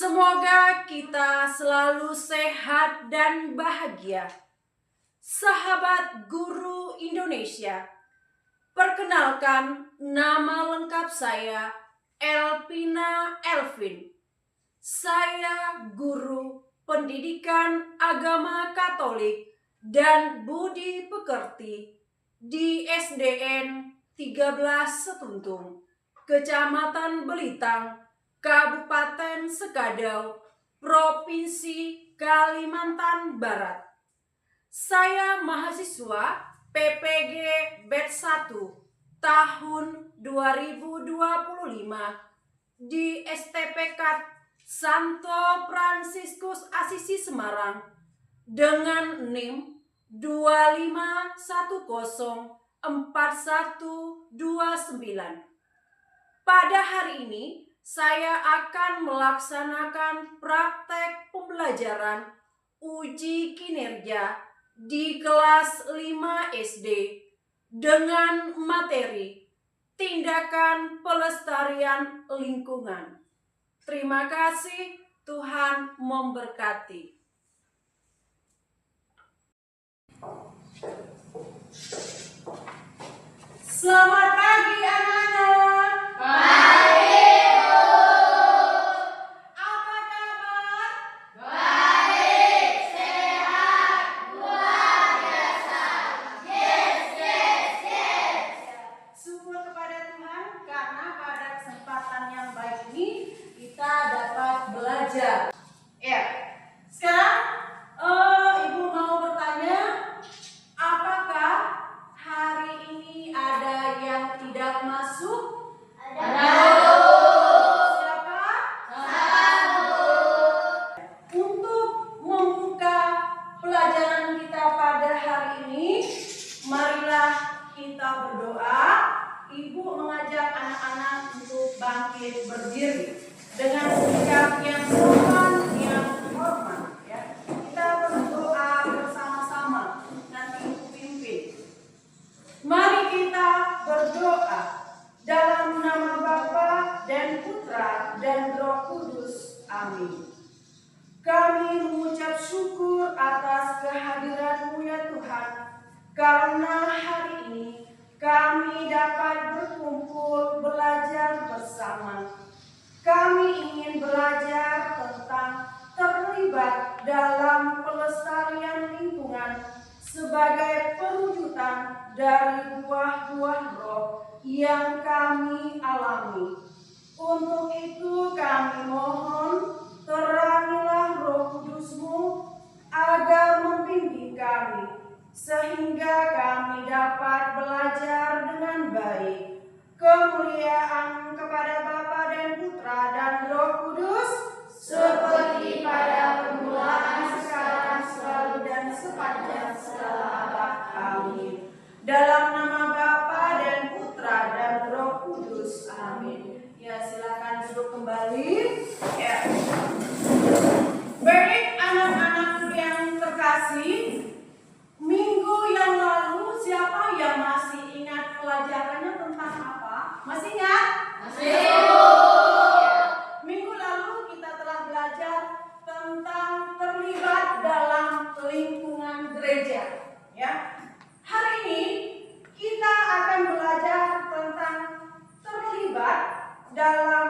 Semoga kita selalu sehat dan bahagia. Sahabat Guru Indonesia, perkenalkan nama lengkap saya Elpina Elvin. Saya guru pendidikan agama Katolik dan budi pekerti di SDN 13 Setuntung, Kecamatan Belitang, Kabupaten Sekadau, Provinsi Kalimantan Barat. Saya mahasiswa PPG Batch 1 tahun 2025 di STPK Santo Fransiskus Asisi Semarang dengan NIM 25104129. Pada hari ini saya akan melaksanakan praktek pembelajaran uji kinerja di kelas 5 SD dengan materi tindakan pelestarian lingkungan. Terima kasih, Tuhan memberkati. Selamat pagi anak-anak. Ya, sekarang Ibu mau bertanya, apakah hari ini ada yang tidak masuk? Ada. Siapa? Satu. Untuk membuka pelajaran kita pada hari ini, marilah kita berdoa. Ibu mengajak anak-anak untuk bangkit berdiri dengan sikap yang sopan, yang hormat, ya. Kita berdoa bersama-sama. Nanti Ibu pimpin. Mari kita berdoa dalam nama Bapa dan Putra dan Roh Kudus. Amin. Kami mengucap syukur atas kehadiran-Mu ya Tuhan, karena hari ini kami dapat berkumpul belajar bersama. Kami ingin belajar tentang terlibat dalam pelestarian lingkungan sebagai perwujudan dari buah-buah roh yang kami alami. Untuk itu kami mohon, terangilah Roh Kudus-Mu agar membimbing kami, sehingga kami dapat belajar dengan baik. Kemuliaan kepada Bapa dan Putra dan Roh Kudus, seperti pada permulaan, sekarang, selalu, dan sepanjang segala abad. Amin. Dalam nama Bapa dan Putra dan Roh Kudus. Amin. Ya, silakan duduk kembali. Ya. Baik, anak-anak yang terkasih, minggu yang lalu siapa yang masih ingat pelajarannya tentang apa? Masih ingat? Masih. Minggu lalu kita telah belajar tentang terlibat dalam lingkungan gereja. Ya. Hari ini kita akan belajar tentang terlibat dalam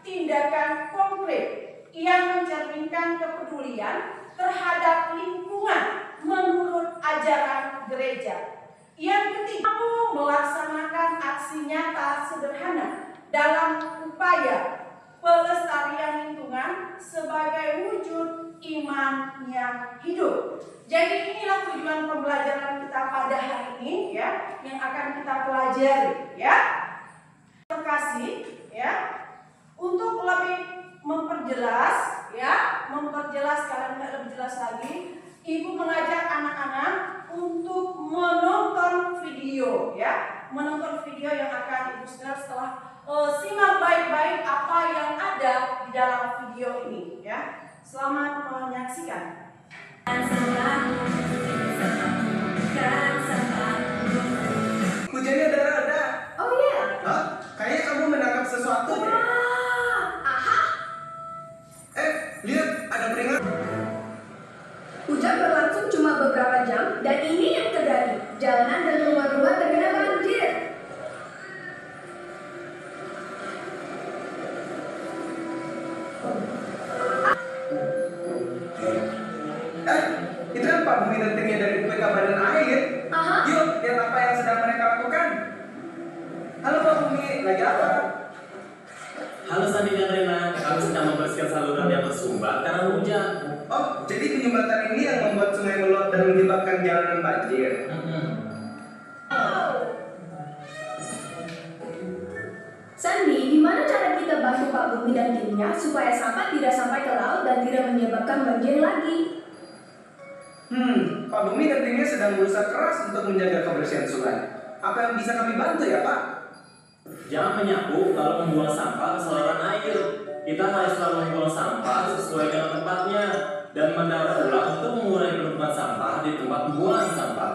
tindakan konkret yang mencerminkan kepedulian terhadap lingkungan menurut ajaran gereja. Yang ketiga, melaksanakan aksi nyata sederhana dalam upaya pelestarian lingkungan sebagai wujud iman yang hidup. Jadi inilah tujuan pembelajaran kita pada hari ini ya, yang akan kita pelajari ya. Terkasih ya, untuk lebih memperjelas kalian lebih jelas lagi, Ibu mengajak anak-anak untuk menonton video ya, menonton video yang akan Ibu setelah simak baik-baik apa yang ada di dalam video ini ya. Selamat menyaksikan. Hujannya rada-rada. Oh iya. Hah? Kayaknya kamu menangkap sesuatu deh. Aha. Lihat, ada peringatan. Hujan berlangsung cuma beberapa jam dan ini yang terjadi. Jalanan dan rumah-rumah terkena banjir. Itu kan Pak Bumi dan timnya dari UPK Badan Air. Aha. Yuk, lihat apa yang sedang mereka lakukan. Halo Pak Bumi, lagi apa? Halo Sandi dan Rena, kami sedang membersihkan saluran yang tersumbat karena hujan. Oh, jadi penyumbatan ini yang membuat sungai meluap dan menyebabkan jalanan banjir. Sandi, gimana cara kita bantu Pak Bumi dan timnya supaya sampah tidak sampai ke laut dan tidak menyebabkan banjir lagi? Pak Bumi dan timnya sedang berusaha keras untuk menjaga kebersihan sungai. Apa yang bisa kami bantu ya Pak? Jangan menyapu lalu membuang sampah ke saluran air. Kita harus selalu membuang sampah sesuai dengan tempatnya dan mendaur ulang untuk mengurangi penumpukan sampah di tempat pembuangan sampah.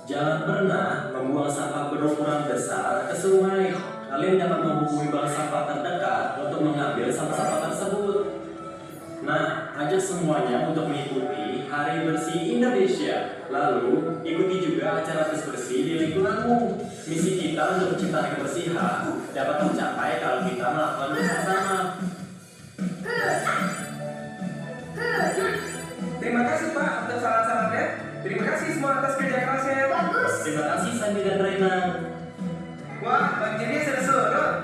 Jangan pernah membuang sampah berukuran besar ke sungai. Kalian dapat menghubungi bank sampah terdekat untuk mengambil sampah-sampah tersebut. Nah, ajak semuanya untuk mengikuti Hari Bersih Indonesia. Lalu, ikuti juga acara bersih di lingkunganmu. Misi kita untuk menciptakan kebersihan dapat tercapai kalau kita melakukan bersama. Terima kasih Pak untuk saran-sarannya. Terima kasih semua atas kerja kerasnya. Bagus. Terima kasih Sandi dan Rena. Wah, banjirnya sudah surut.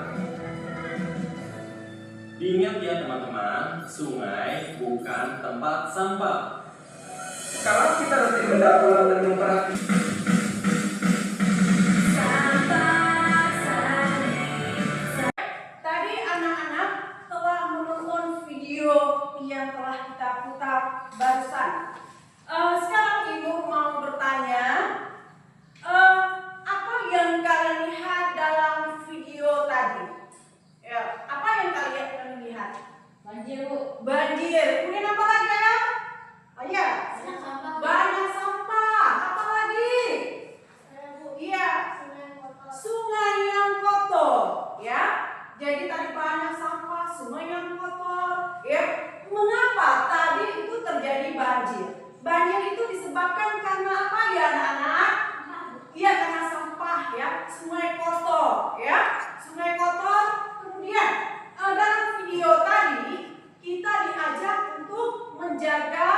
Diingat ya teman-teman, sungai bukan tempat sampah. Kalau kita rutin mendaur ulang dan memperhatikan Tadi anak-anak telah menonton video yang telah kita putar barusan. Sekarang Ibu mau bertanya, apa yang kalian lihat dalam video tadi? Ya, apa yang kalian lihat? Banjir, Bu. Banjir. Kemudian apa lagi ya? Oh ya, Banyak sampah. banyak sampah. Apa lagi? Iya, sungai yang kotor. Ya, jadi tadi banyak sampah, sungai yang kotor. Ya, mengapa tadi itu terjadi banjir? Banjir itu disebabkan karena apa ya anak-anak? Iya, karena sampah ya, sungai kotor. Ya, sungai kotor. Kemudian dalam video tadi kita diajak untuk menjaga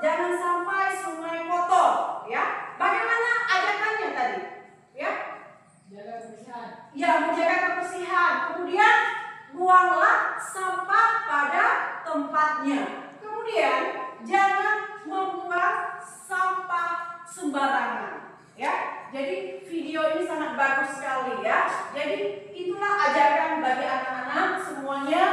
jangan sampai sungai kotor. Ya, bagaimana ajakannya tadi? Ya. Jaga kebersihan. Ya, menjaga kebersihan. Kemudian buanglah sampah pada tempatnya. Kemudian jangan membuang sampah sembarangan. Ya, jadi video ini sangat bagus sekali ya. Jadi itulah ajakan bagi anak-anak semuanya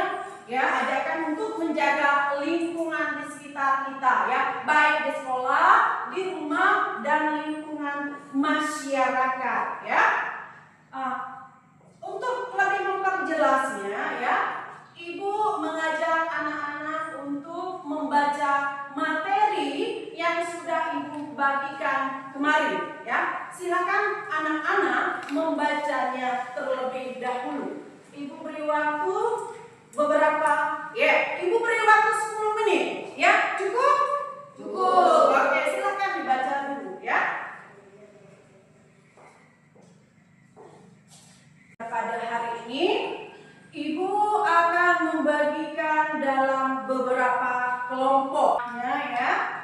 ya, ajakan untuk menjaga lingkungan di sekitar kita ya, baik di sekolah, di rumah dan lingkungan masyarakat ya. Untuk lebih memperjelasnya ya, Ibu mengajak anak-anak untuk membaca materi yang sudah Ibu bagikan kemarin ya. Silakan anak-anak membacanya terlebih dahulu. Ibu beri waktu beberapa Ibu beri waktu 10 menit ya. Cukup? Cukup. Oke, silakan dibaca dulu ya. Pada hari ini membagikan dalam beberapa kelompok. Ya,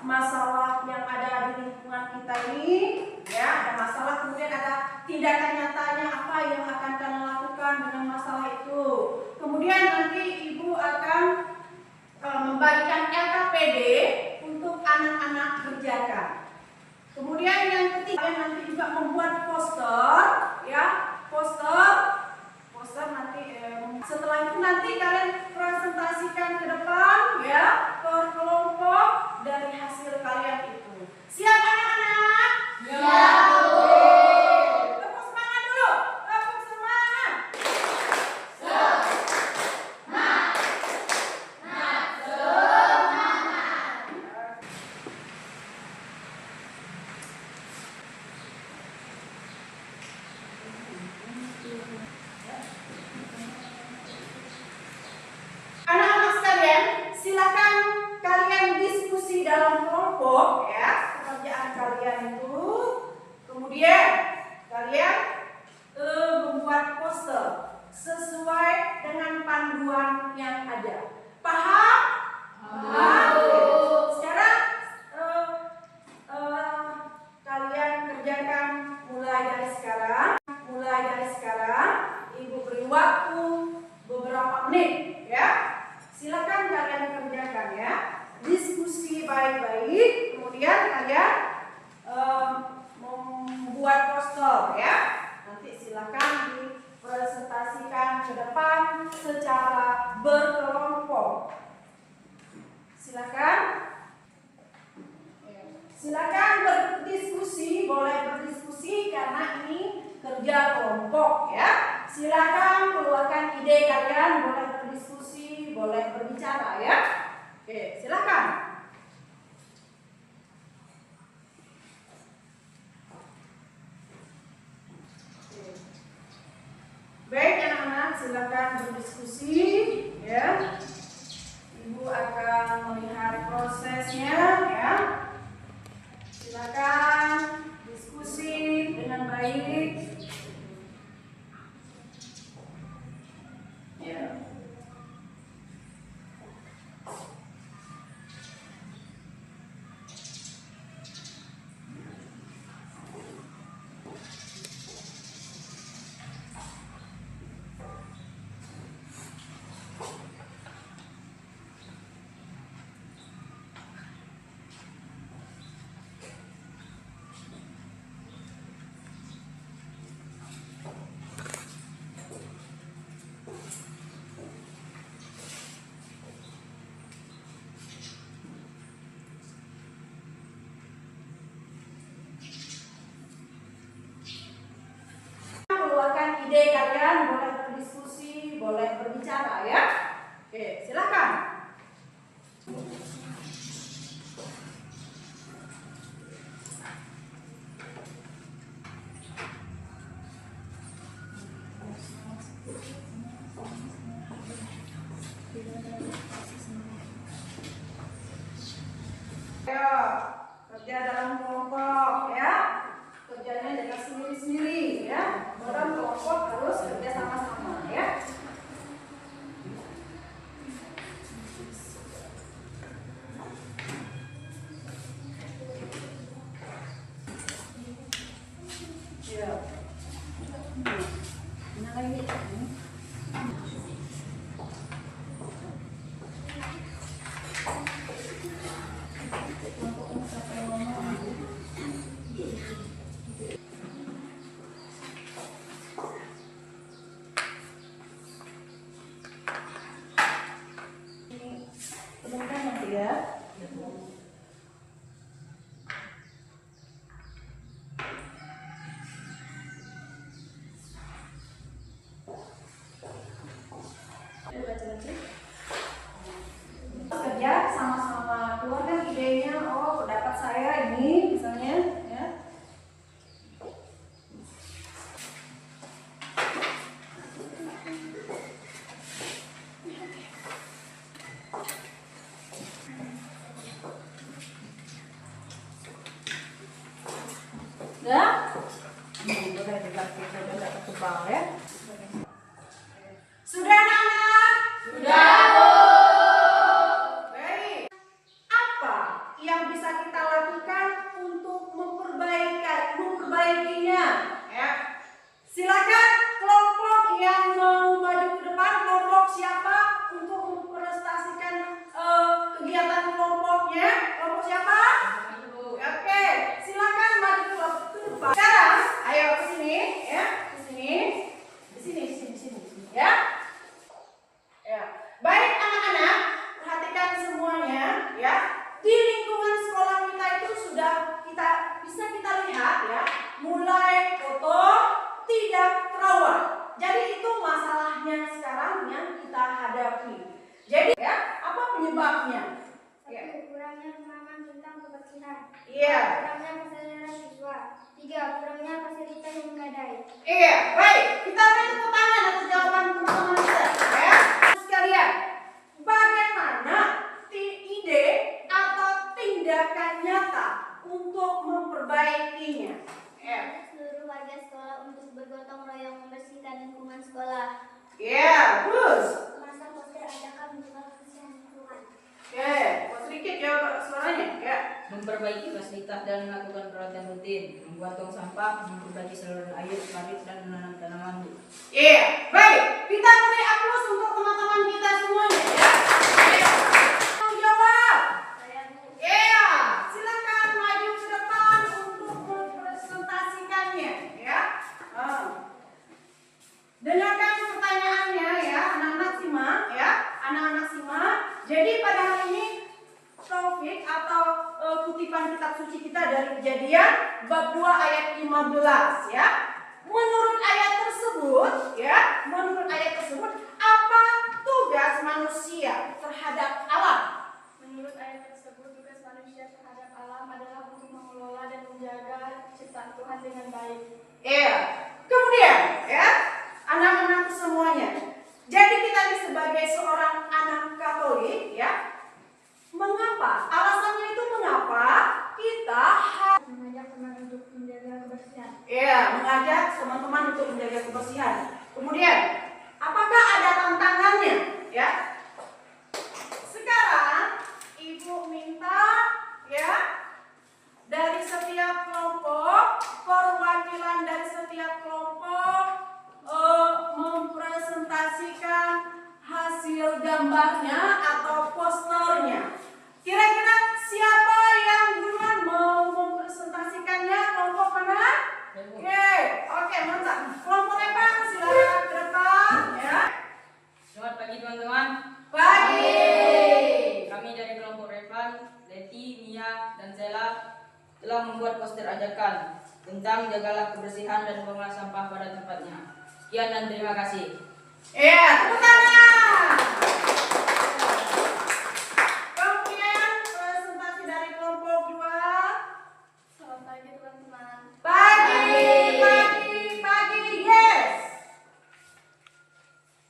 masalah yang ada di lingkungan kita ini, ya, ada masalah, kemudian ada tindakan nyatanya apa yang akan kalian lakukan dengan masalah itu. Kemudian nanti ibu akan membagikan LKPD untuk anak-anak kerjakan. Kemudian yang ketiga nanti juga membuat poster, ya, poster nanti setelah itu nanti kalian presentasikan ke depan, ya, per kelompok dari hasil kalian itu. Siap anak-anak? Siap, Bu. Tepuk semangat dulu. Tepuk semangat. Anak-anak sekalian, silakan kalian diskusi dalam kelompok, ya, pekerjaan kalian itu. Kemudian kalian membuat poster sesuai dengan panduan yang ada. Paham? Paham. Sekarang kalian kerjakan mulai dari sekarang. Ibu beri waktu beberapa menit, ya. Silakan kalian kerjakan, ya. Diskusi baik-baik, kemudian kalian membuat poster, ya. Nanti silakan dipresentasikan ke depan secara berkelompok. Silakan berdiskusi, boleh berdiskusi karena ini kerja kelompok, ya. Silakan keluarkan ide kalian, boleh berdiskusi, boleh berbicara, ya. Oke, silakan. Baik anak-anak, silakan berdiskusi, ya. Ibu akan melihat prosesnya, ya. Silakan diskusi dengan baik. Ya. Keluarkan ide kalian, boleh berdiskusi, boleh berbicara, ya. Oke, silakan. Ayo, kerja dalam kelompok, ya. Kerjanya jangan sendiri-sendiri, ya. Dalam kelompok harus kerja sama-sama, ya. Ya. Nah, ini. Temukan nanti, ya. Kerja sama-sama, keluarkan idenya. Oh, pendapat saya ini misalnya, ya. Ya, boleh dilakukan, boleh ketebal, ya. Sudah anak-anak? hadapi. Jadi ya, apa penyebabnya? Satu, kurangnya pemahaman tentang kebersihan. Iya. Kurangnya kesadaran siswa. 3, kurangnya fasilitas yang memadai. Iya, baik. Kita beri tepuk tangan atas jawaban teman-teman kita. Ya, sekalian. Bagaimana ide atau tindakan nyata untuk memperbaikinya? Ya. Seluruh warga sekolah untuk bergotong royong membersihkan lingkungan sekolah. Ya, terus. Memasang poster ajakan menjaga kebersihan lingkungan. Oke, sedikit ya suaranya. Ya. Memperbaiki fasilitas dan melakukan perawatan rutin, membuat tong sampah, memperbaiki saluran air, parit dan menanam tanaman. Iya, baik. Kita beri aplaus untuk teman-teman kita semuanya ya. Iya. Tanggung jawab. Iya, silakan maju ke depan untuk mempresentasikannya ya. Dengarkan pertanyaannya ya, anak-anak simak ya. Anak-anak simak. Jadi pada hari ini topik atau kutipan kitab suci kita dari Kejadian bab 2 ayat 15 ya. Menurut ayat tersebut apa tugas manusia terhadap alam? Menurut ayat tersebut, tugas manusia terhadap alam adalah untuk mengelola dan menjaga ciptaan Tuhan dengan baik. Iya. Kemudian ya, anak-anak semuanya. Jadi kita ini sebagai seorang anak Katolik ya, mengapa? Alasannya itu mengapa kita Mengajak teman untuk menjaga kebersihan. mengajak teman-teman untuk menjaga kebersihan. Kemudian, apakah ada tantangannya? Ya. Sekarang Ibu minta ya dari setiap kelompok, perwakilan dari setiap kelompok mempresentasikan hasil gambarnya atau posternya. Kira-kira siapa yang duluan mau mempresentasikannya? Kelompok mana? Oke, mantap. Kelompok Repan silakan ke depan ya. Selamat pagi teman-teman. Pagi. Kami dari kelompok Revan, Leti, Mia, dan Sela telah membuat poster ajakan tentang jagalah kebersihan dan buanglah sampah pada tempatnya. Sekian dan terima kasih. Iya, tepuk tangan. Kemudian presentasi dari kelompok 2. Selamat pagi teman-teman. Pagi, yes.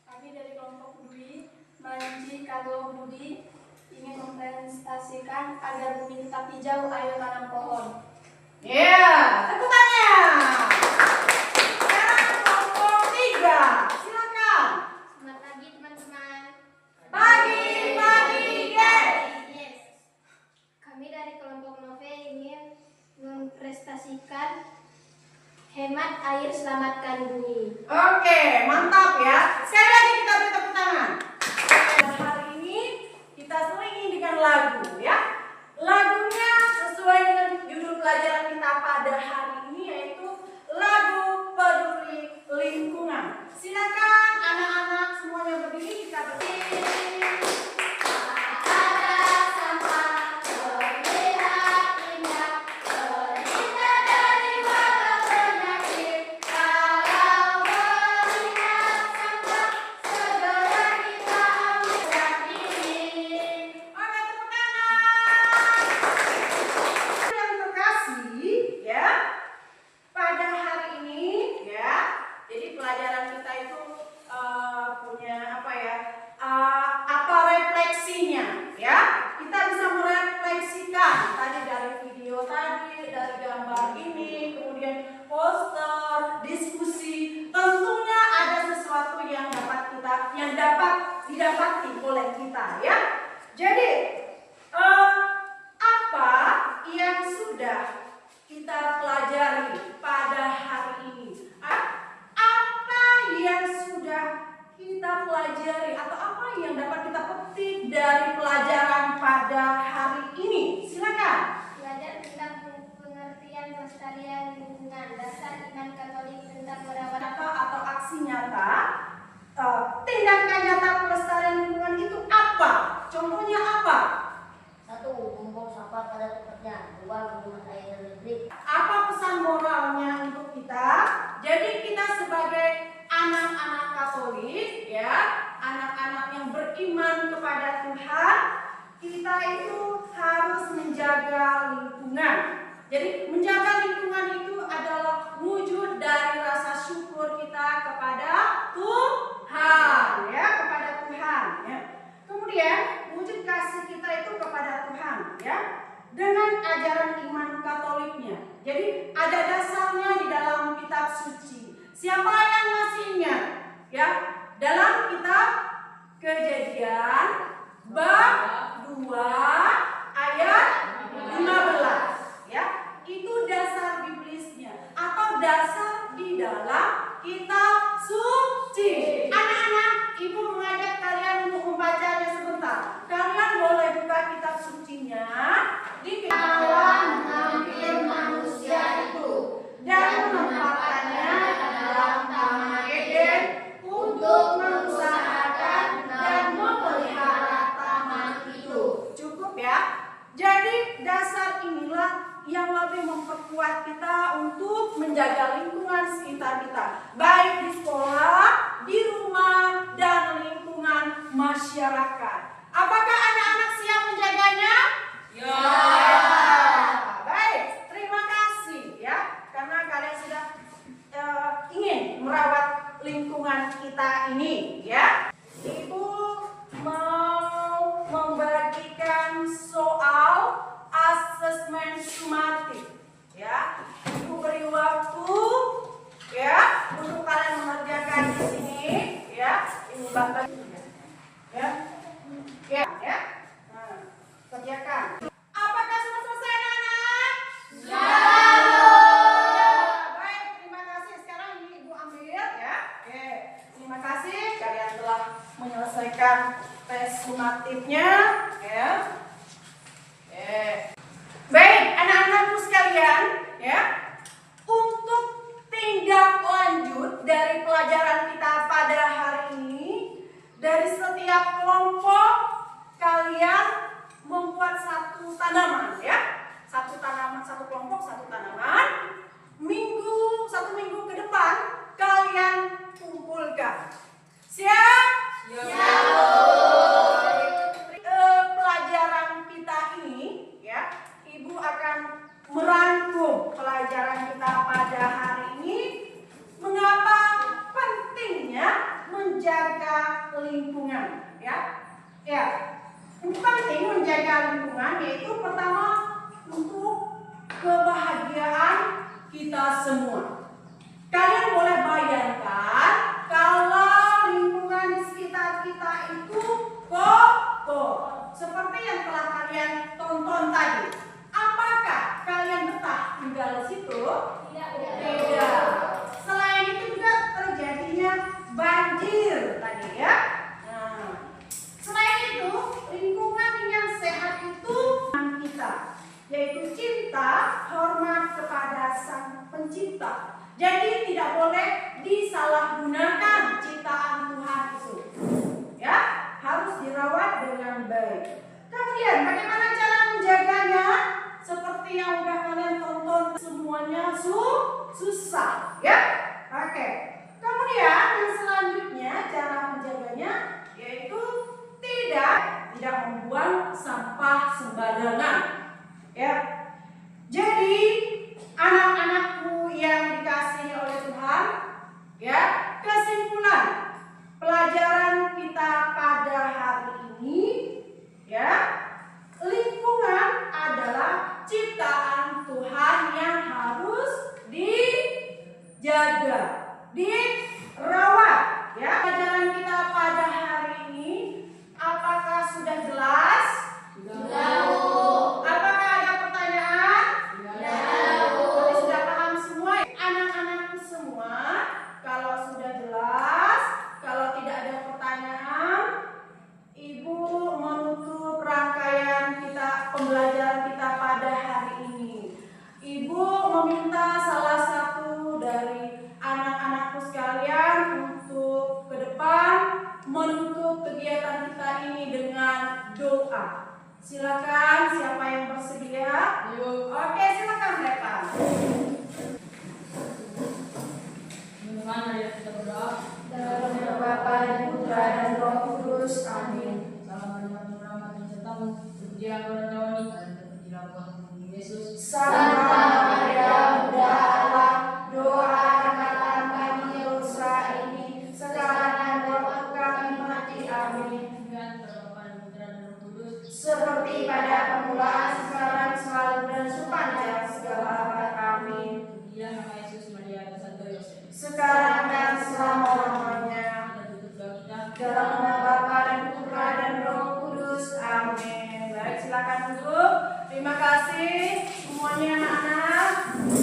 Kami dari kelompok Dwi, Manji, Kago, Budi ingin mempresentasikan agar bumi tetap hijau, ayo tanam pohon. Iya, tepuk tangan. Sekarang kelompok 3, silakan. Selamat pagi teman-teman. Pagi, yes. Kami dari kelompok Nove ingin memprestasikan hemat air, selamatkan bumi. Oke, mantap ya. Sekali lagi kita beri tepuk tangan. Hari ini kita selingi dengan lagu ya. Lagunya sesuai dengan judul pelajaran kita pada hari ini, yaitu lagu peduli lingkungan. Silakan anak-anak semuanya berdiri, kita berdiri. Oke, tepuk tangan. Yang terkasih ya, pada hari ini ya, jadi pelajaran kita itu punya apa ya, apa refleksinya ya. Kita bisa merefleksikan tadi dari video tadi, dari gambar ini, kemudian poster, diskusi. Tentunya ada sesuatu yang dapat didapati oleh kita ya. Jadi apa yang sudah kita pelajari pada hari ini? Apa yang sudah kita pelajari atau apa yang dapat kita petik dari pelajaran pada hari ini? Silakan. Belajar tentang pengertian pelestarian lingkungan, dasar iman Katolik tentang merawat Nyata atau aksi nyata, tindakan nyata pelestarian lingkungan itu apa? Contohnya apa? 1. Membuang sampah pada tempatnya. 2. Menggunakan air dan listrik. Apa pesan moralnya untuk kita? Jadi kita sebagai anak-anak Katolik ya, anak kita itu harus menjaga lingkungan. Jadi menjaga lingkungan itu adalah wujud dari rasa syukur kita kepada Tuhan, ya, kepada Tuhan, ya. Kemudian wujud kasih kita itu kepada Tuhan, ya, dengan ajaran iman Katoliknya. Jadi ada dasarnya di dalam kitab suci. Siapa yang masih ingat, ya, dalam kitab Kejadian bab 2 ayat 15, ya, itu dasar biblisnya atau dasar di dalam kitab suci. Anak-anak, ibu mengajak kalian untuk membacanya sebentar. Kalian boleh buka kitab sucinya di Allah mengambil manusia itu dan menempatkannya dalam Taman Eden untuk mengusahakan dan memelihara taman itu. Cukup ya. Jadi dasar inilah yang lebih memperkuat kita untuk menjaga lingkungan sekitar kita, baik di sekolah, di rumah, dan lingkungan masyarakat. Apakah anak-anak siap menjaganya? Ya. Baik, terima kasih ya, karena kalian sudah ingin merawat lingkungan kita ini, ya. Ibu mau membagikan soal asesmen sumatif, ya. Ibu beri waktu, ya, untuk kalian mengerjakan di sini, ya. Ibu bagi, ya, ya. Nah, kerjakan. Apakah sudah selesai, anak-anak? Ya. Baik, terima kasih. Sekarang ini ibu ambil, ya. Oke, terima kasih. Kalian telah menyelesaikan tes sumatifnya, ya. Baik, anak-anakku sekalian, ya. Untuk tindak lanjut dari pelajaran kita pada hari ini, dari setiap kelompok kalian membuat satu tanaman, ya. Satu tanaman, satu kelompok, satu tanaman. Satu minggu ke depan kalian kumpulkan. Siap? Siap. Pelajaran kita ini, ya, ibu akan merangkum pelajaran kita pada hari ini. Mengapa pentingnya menjaga lingkungan, ya? Ya, penting menjaga lingkungan yaitu pertama untuk kebahagiaan kita semua. Kalian boleh bayangkan kalau lingkungan di sekitar kita itu kotor, seperti yang telah kalian tonton tadi. Apakah kalian betah tinggal di situ? Tidak. Selain itu juga terjadinya banjir tadi, ya. Nah, selain itu lingkungan yang sehat itu kita, yaitu cinta, hormat kepada Sang Pencipta. Jadi tidak boleh disalahgunakan ciptaan Tuhan itu, ya, harus dirawat dengan baik. Kemudian bagaimana cara menjaganya? Seperti yang udah kalian tonton, semuanya susah, ya. Oke. Kemudian yang selanjutnya cara menjaganya yaitu tidak membuang sampah sembarangan, ya. Jadi anak-anakku yang dikasihi oleh Tuhan, ya, kesimpulan pelajaran kita pada hari ini, ya, lingkungan adalah ciptaan Tuhan yang harus dijaga, dirawat, ya. Pelajaran kita pada hari ini apakah sudah jelas? Apakah ada pertanyaan? Jadi sudah paham semua, anak-anakku semua? Kalau sudah jelas, kalau tidak ada pertanyaan, ibu menutup rangkaian pembelajaran kita pada hari ini. Ibu meminta salah satu dari anak-anakku sekalian untuk ke depan menutup kegiatan kita ini dengan doa. Silakan, siapa yang bersedia? Oke, silakan Repan. Mari kita berdoa. Dalam nama Bapa dan Putra dan Roh Kudus. Amin. Salam Tuhan, rahmat dan serta-Mu. yang korban dan terpujilah Tuhan Yesus. Santa Maria, Bunda Allah, doakanlah kami dosa ini, sekarang dan waktu kami mati. Amin. Dan Bapa dan Putra dan Roh Kudus. Seperti pada permulaan, sekarang, selalu, dan sepanjang segala abad. Amin. Dia nama Yesus, Maria dan Santo Yosef. Sekarang dan selama-lamanya. Kita tutup doa kita. Dalam nama Bapa dan Putra dan Roh Kudus. Amin. Baik, silakan duduk. Terima kasih semuanya anak-anak.